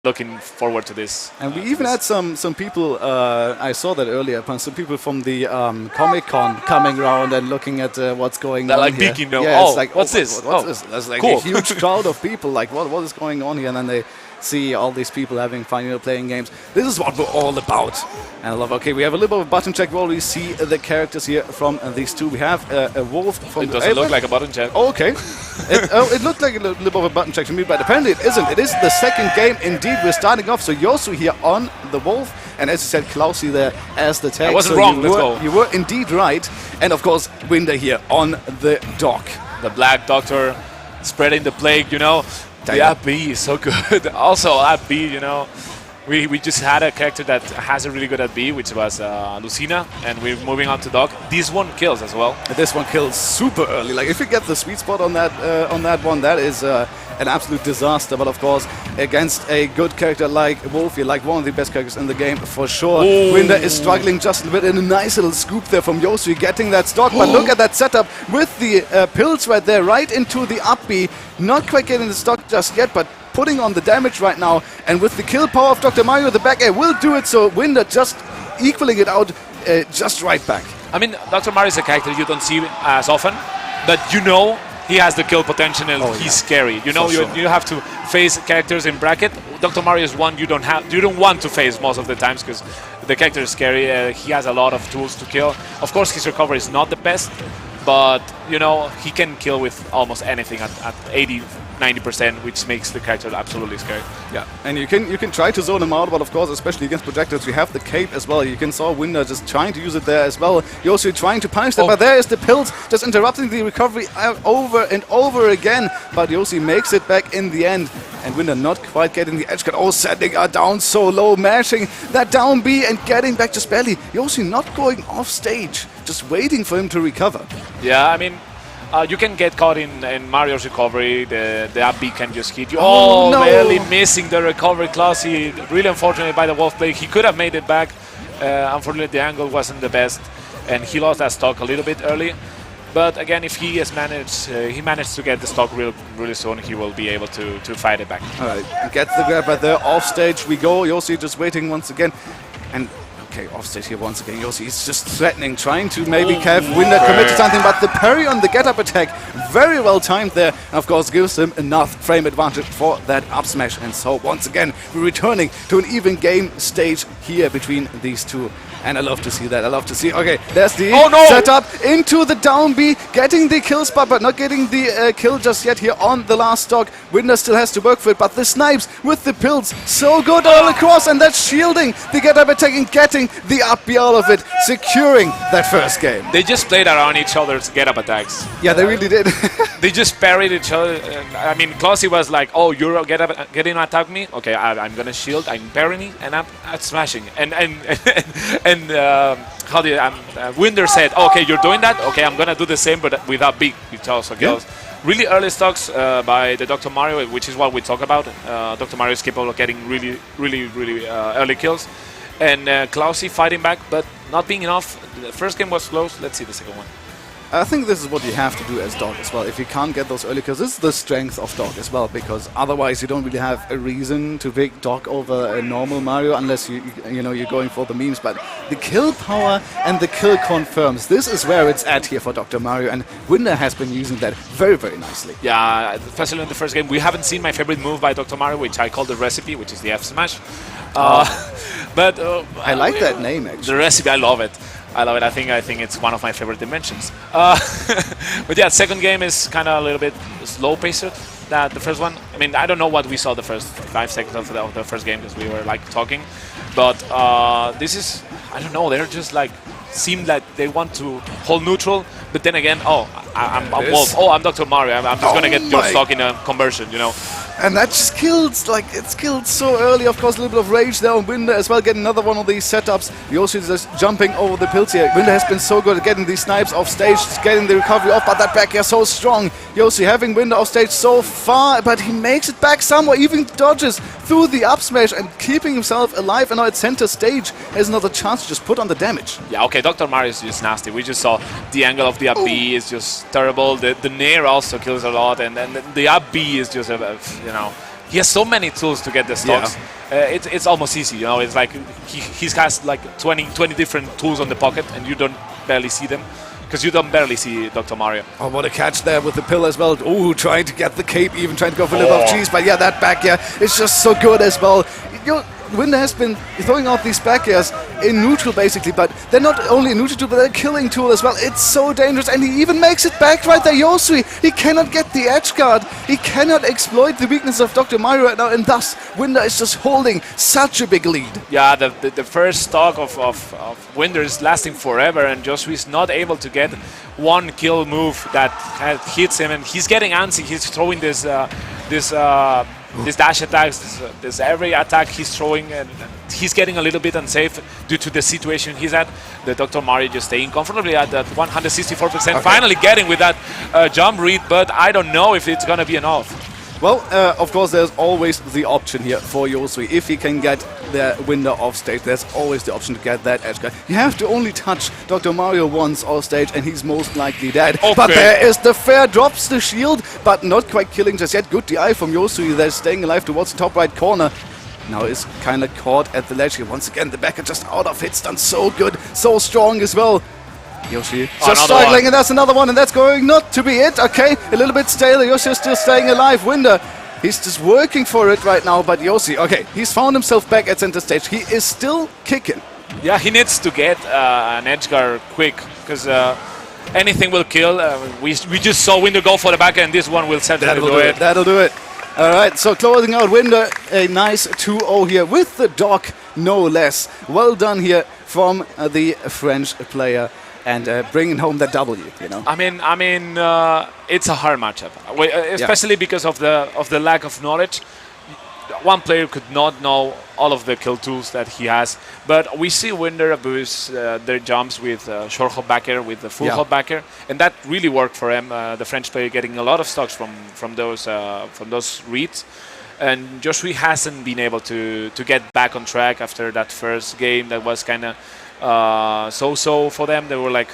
looking forward to this. And we even had some people, I saw that earlier, some people from the Comic-Con coming around and looking at what's going They're on like here. peeking, though. Yeah, Oh, it's like, what's this? What's Oh, this? There's like cool. a huge crowd of people, like what is going on here? And then they see all these people having fun, playing games. This is what we're all about. And I love, okay, we have a little bit of a button check. We already see the characters here from these two. We have a wolf from... It doesn't look like a button check. Oh, okay. It looked like a little bit of a button check to me, but apparently it isn't. It is the second game. Indeed, we're starting off. So Josui here on the wolf, and as you said, Klausi there as the tag. I wasn't so wrong. Let's go. You were indeed right. And of course, Winder here on the dock. The Black Doctor spreading the plague, The app B is so good. Also, app B, we just had a character that has a really good app B, which was Lucina, and we're moving on to Doc. This one kills as well. This one kills super early. Like if you get the sweet spot on that one, that is an absolute disaster. But of course, against a good character like Wolf, you're like one of the best characters in the game for sure. Ooh. Winder is struggling just a bit, in a nice little scoop there from Josui getting that stock. But look at that setup with the pills right there, right into the up B. Not quite getting the stock just yet, but putting on the damage right now, and with the kill power of Dr. Mario, the back air will do it, so Winder just equaling it out just right back. I mean, Dr. Mario is a character you don't see as often, but he has the kill potential and he's scary. You have to face characters in bracket. Dr. Mario is one you don't want to face most of the times because the character is scary. He has a lot of tools to kill. Of course, his recovery is not the best, but he can kill with almost anything at 80-90%, which makes the character absolutely scary. Yeah, and you can try to zone him out, but of course, especially against projectiles, you have the cape as well. You can saw Winder just trying to use it there as well. Josui trying to punish that, but there is the pills just interrupting the recovery over and over again. But Josui makes it back in the end, and Winder not quite getting the edge guard. Oh, sending her down so low, mashing that down B and getting back just barely. Josui not going off stage, just waiting for him to recover. Yeah, I mean, you can get caught in Mario's recovery. The up B can just hit you. Oh, no. Barely missing the recovery. Klausi, really unfortunate by the Wolf play. He could have made it back. Unfortunately, the angle wasn't the best, and he lost that stock a little bit early. But again, if he managed to get the stock really soon, he will be able to fight it back. All right, gets the grab right there. Off stage we go. Josui just waiting once again, and. Okay, offstage here once again. Josui is just threatening, trying to maybe have Winder commit to something, but the parry on the get-up attack, very well timed there, and of course gives him enough frame advantage for that up smash. And so once again, we're returning to an even game stage here between these two. And I love to see that. I love to see. Okay, there's the setup into the down B, getting the kill spot, but not getting the kill just yet here on the last stock. Winder still has to work for it, but the snipes with the pills, so good all across, and that's shielding the get-up attack and getting the up B out of it, securing that first game. They just played around each other's get-up attacks. Yeah, they really did. They just parried each other. I mean, Klausi was like, "Oh, you're getting to attack me? Okay, I'm gonna shield. I'm parrying and I'm smashing." And how did Winder said, "Okay, you're doing that. Okay, I'm gonna do the same, but without big, which also kills." Really early stocks by the Dr. Mario, which is what we talk about. Dr. Mario is capable of getting really early kills. And Klausi fighting back, but not being enough. The first game was close. Let's see the second one. I think this is what you have to do as Dog as well. If you can't get those early kills, this is the strength of Dog as well, because otherwise you don't really have a reason to pick Dog over a normal Mario unless you're going for the memes. But the kill power and the kill confirms, this is where it's at here for Dr. Mario, and Winder has been using that very, very nicely. Yeah, especially in the first game. We haven't seen my favorite move by Dr. Mario, which I call the recipe, which is the F smash. But I like that name, actually. The recipe, I love it. I think it's one of my favorite dimensions. But yeah, second game is kind of a little bit slow paced than the first one. I mean, I don't know what we saw the first 5 seconds of the first game because we were like talking. But this is, I don't know, they're just like, seem like they want to hold neutral. But then again, I'm Wolf. Oh, I'm Dr. Mario. I'm just going to get your stock in a conversion, And that just kills, it's killed so early. Of course, a little bit of rage there on Winder as well, getting another one of these setups. Josui just jumping over the pills here. Winder has been so good at getting these snipes off stage, getting the recovery off, but that back air so strong. Josui having Winder off stage so far, but he makes it back somewhere, even dodges through the up smash and keeping himself alive. And now at center stage has another chance to just put on the damage. Yeah, okay, Dr. Mario is just nasty. We just saw the angle of the up B is just terrible. The Nair also kills a lot, and then the up B is just he has so many tools to get the stocks. It's almost easy, you know. It's like he has like 20 different tools on the pocket, and you don't barely see them. Because you don't barely see Dr. Mario. Oh, what a catch there with the pill as well. Oh, trying to get the cape, even trying to go for a little bit of cheese. But yeah, that back air is just so good as well. Winder has been throwing out these back airs in neutral basically, but they're not only a neutral tool, but they're a killing tool as well. It's so dangerous, and he even makes it back right there. Josui, he cannot get the edge guard. He cannot exploit the weakness of Dr. Mario right now, and thus Winder is just holding such a big lead. Yeah, the first stock of Winder is lasting forever, and Josui is not able to get one kill move that hits him, and he's getting antsy. He's throwing this dash attacks, this every attack he's throwing, and he's getting a little bit unsafe due to the situation he's at. The Dr. Mario just staying comfortably at that 164%, okay. Finally getting with that jump read, but I don't know if it's going to be enough. Well, of course, there's always the option here for Josui. If he can get the Winder off stage, there's always the option to get that edge guard. You have to only touch Dr. Mario once off stage, and he's most likely dead. Okay. But there is the fair, drops the shield, but not quite killing just yet. Good DI from Josui. They're staying alive towards the top right corner. Now is kind of caught at the ledge here. Once again, the backer just out of hits, done so good, so strong as well. Yoshi just struggling, and that's another one, and that's going not to be it. Okay, a little bit stale. Yoshi is still staying alive. Winder, he's just working for it right now, but Yoshi, okay, he's found himself back at center stage. He is still kicking. Yeah, he needs to get an edge guard quick, because anything will kill. We just saw Winder go for the back, and this one will certainly do it. That'll do it. All right, so closing out Winder, a nice 2-0 here with the dock, no less. Well done here from the French player. And bringing home that W, you know. I mean, it's a hard matchup, especially because of the lack of knowledge. One player could not know all of the kill tools that he has, but we see Winder abuse their jumps with short hop back air, with the full hop back air, and that really worked for him. The French player getting a lot of stocks from those reads. And Josui hasn't been able to get back on track after that first game that was kind of so-so for them. They were like